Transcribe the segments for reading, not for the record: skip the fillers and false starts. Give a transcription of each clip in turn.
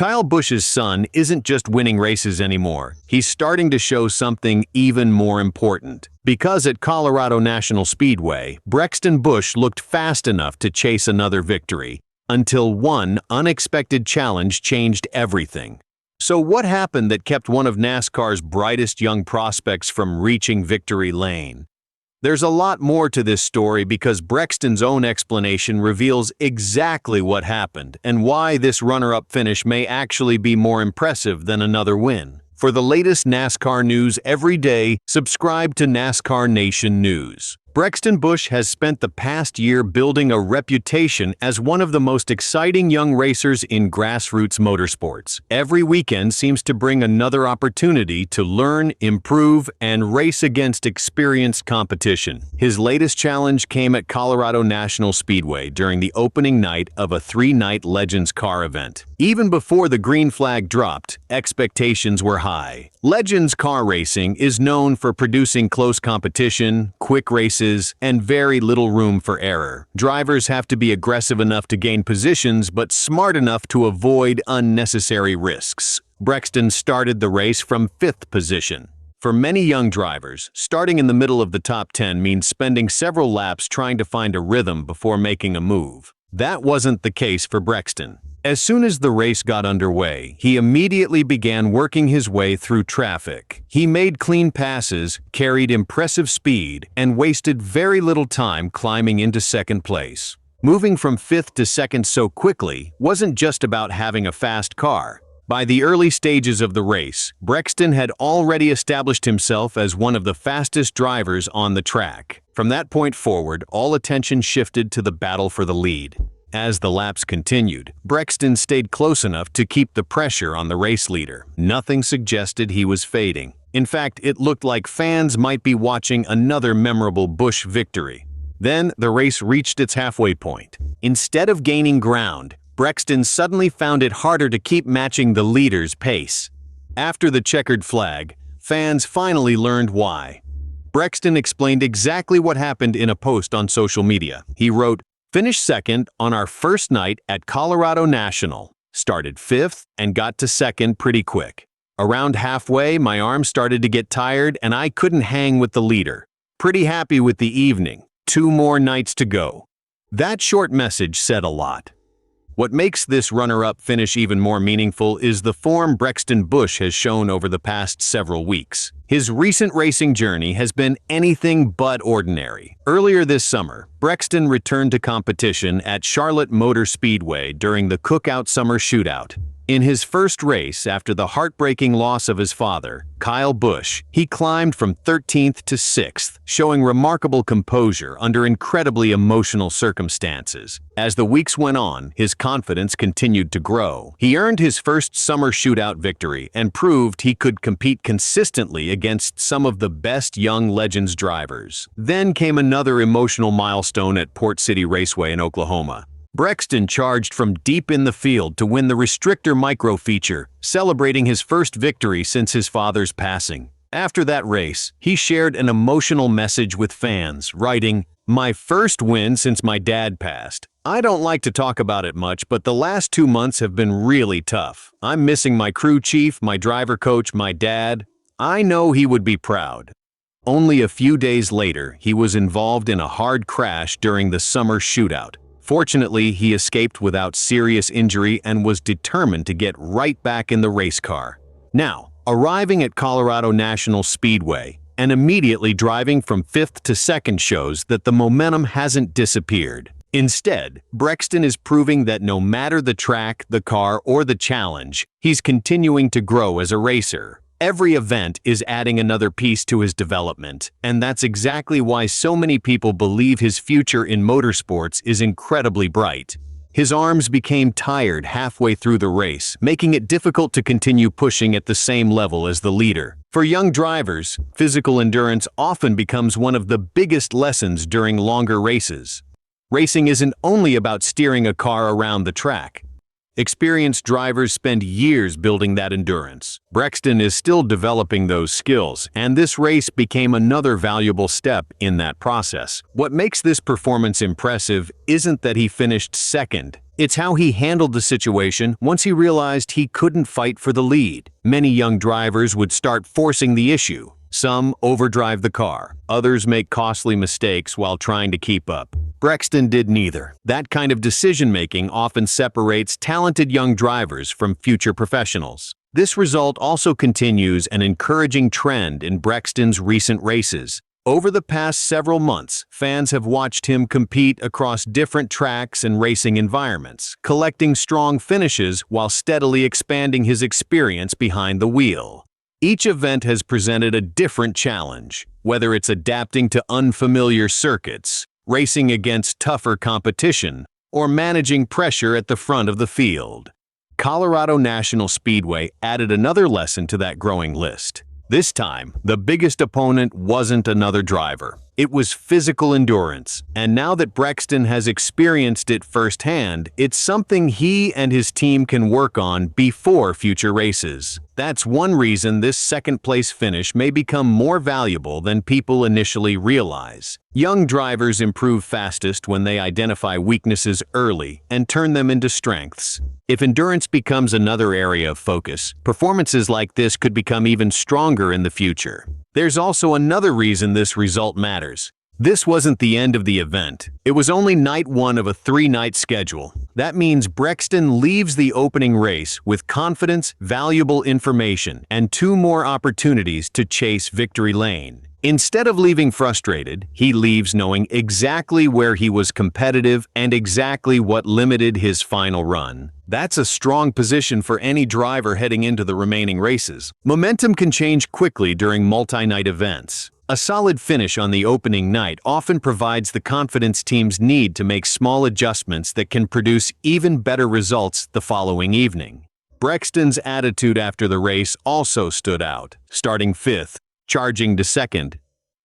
Kyle Busch's son isn't just winning races anymore. He's starting to show something even more important. Because at Colorado National Speedway, Brexton Busch looked fast enough to chase another victory, until one unexpected challenge changed everything. So what happened that kept one of NASCAR's brightest young prospects from reaching victory lane? There's a lot more to this story because Brexton's own explanation reveals exactly what happened and why this runner-up finish may actually be more impressive than another win. For the latest NASCAR news every day, subscribe to NASCAR Nation News. Brexton Busch has spent the past year building a reputation as one of the most exciting young racers in Grassroots Motorsports. Every weekend seems to bring another opportunity to learn, improve, and race against experienced competition. His latest challenge came at Colorado National Speedway during the opening night of a 3-night Legends car event. Even before the green flag dropped, expectations were high. Legends car racing is known for producing close competition, quick races, and very little room for error. Drivers have to be aggressive enough to gain positions, but smart enough to avoid unnecessary risks. Brexton started the race from 5th position. For many young drivers, starting in the middle of the top 10 means spending several laps trying to find a rhythm before making a move. That wasn't the case for Brexton. As soon as the race got underway, he immediately began working his way through traffic. He made clean passes, carried impressive speed, and wasted very little time climbing into second place. Moving from 5th to 2nd so quickly wasn't just about having a fast car. By the early stages of the race, Brexton had already established himself as one of the fastest drivers on the track. From that point forward, all attention shifted to the battle for the lead. As the laps continued, Brexton stayed close enough to keep the pressure on the race leader. Nothing suggested he was fading. In fact, it looked like fans might be watching another memorable Busch victory. Then the race reached its halfway point. Instead of gaining ground, Brexton suddenly found it harder to keep matching the leader's pace. After the checkered flag, fans finally learned why. Brexton explained exactly what happened in a post on social media. He wrote, "Finished second on our first night at Colorado National. Started 5th and got to 2nd pretty quick. Around halfway, my arms started to get tired and I couldn't hang with the leader. Pretty happy with the evening. 2 more nights to go." That short message said a lot. What makes this runner-up finish even more meaningful is the form Brexton Busch has shown over the past several weeks. His recent racing journey has been anything but ordinary. Earlier this summer, Brexton returned to competition at Charlotte Motor Speedway during the Cookout Summer Shootout. In his first race after the heartbreaking loss of his father, Kyle Busch, he climbed from 13th to 6th, showing remarkable composure under incredibly emotional circumstances. As the weeks went on, his confidence continued to grow. He earned his first Summer Shootout victory and proved he could compete consistently against some of the best young Legends drivers. Then came another emotional milestone at Port City Raceway in Oklahoma. Brexton charged from deep in the field to win the restrictor micro feature, celebrating his first victory since his father's passing. After that race, he shared an emotional message with fans, writing, "My first win since my dad passed. I don't like to talk about it much, but the last 2 months have been really tough. I'm missing my crew chief, my driver coach, my dad. I know he would be proud." Only a few days later, he was involved in a hard crash during the Summer Shootout. Fortunately, he escaped without serious injury and was determined to get right back in the race car. Now, arriving at Colorado National Speedway and immediately driving from 5th to 2nd shows that the momentum hasn't disappeared. Instead, Brexton is proving that no matter the track, the car, or the challenge, he's continuing to grow as a racer. Every event is adding another piece to his development, and that's exactly why so many people believe his future in motorsports is incredibly bright. His arms became tired halfway through the race, making it difficult to continue pushing at the same level as the leader. For young drivers, physical endurance often becomes one of the biggest lessons during longer races. Racing isn't only about steering a car around the track. Experienced drivers spend years building that endurance. Brexton is still developing those skills, and this race became another valuable step in that process. What makes this performance impressive isn't that he finished second. It's how he handled the situation once he realized he couldn't fight for the lead. Many young drivers would start forcing the issue. Some overdrive the car. Others make costly mistakes while trying to keep up. Brexton did neither. That kind of decision-making often separates talented young drivers from future professionals. This result also continues an encouraging trend in Brexton's recent races. Over the past several months, fans have watched him compete across different tracks and racing environments, collecting strong finishes while steadily expanding his experience behind the wheel. Each event has presented a different challenge, whether it's adapting to unfamiliar circuits, racing against tougher competition, or managing pressure at the front of the field. Colorado National Speedway added another lesson to that growing list. This time, the biggest opponent wasn't another driver. It was physical endurance, and now that Brexton has experienced it firsthand, it's something he and his team can work on before future races. That's one reason this second-place finish may become more valuable than people initially realize. Young drivers improve fastest when they identify weaknesses early and turn them into strengths. If endurance becomes another area of focus, performances like this could become even stronger in the future. There's also another reason this result matters. This wasn't the end of the event. It was only night one of a 3-night schedule. That means Brexton leaves the opening race with confidence, valuable information, and 2 more opportunities to chase victory lane. Instead of leaving frustrated, he leaves knowing exactly where he was competitive and exactly what limited his final run. That's a strong position for any driver heading into the remaining races. Momentum can change quickly during multi-night events. A solid finish on the opening night often provides the confidence teams need to make small adjustments that can produce even better results the following evening. Brexton's attitude after the race also stood out, starting 5th, charging to 2nd,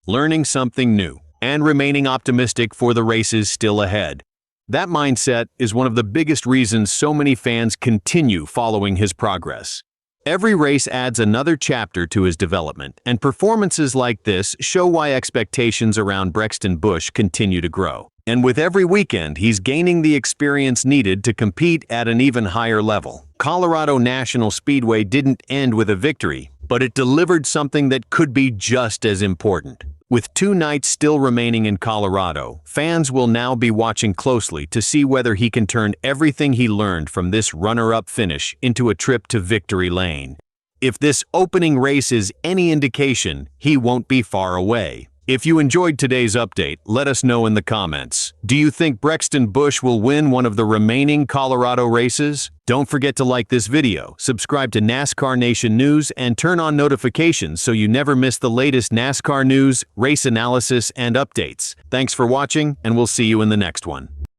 learning something new, and remaining optimistic for the races still ahead. That mindset is one of the biggest reasons so many fans continue following his progress. Every race adds another chapter to his development, and performances like this show why expectations around Brexton Busch continue to grow. And with every weekend, he's gaining the experience needed to compete at an even higher level. Colorado National Speedway didn't end with a victory, but it delivered something that could be just as important. With 2 nights still remaining in Colorado, fans will now be watching closely to see whether he can turn everything he learned from this runner-up finish into a trip to victory lane. If this opening race is any indication, he won't be far away. If you enjoyed today's update, let us know in the comments. Do you think Brexton Busch will win one of the remaining Colorado races? Don't forget to like this video, subscribe to NASCAR Nation News, and turn on notifications so you never miss the latest NASCAR news, race analysis, and updates. Thanks for watching, and we'll see you in the next one.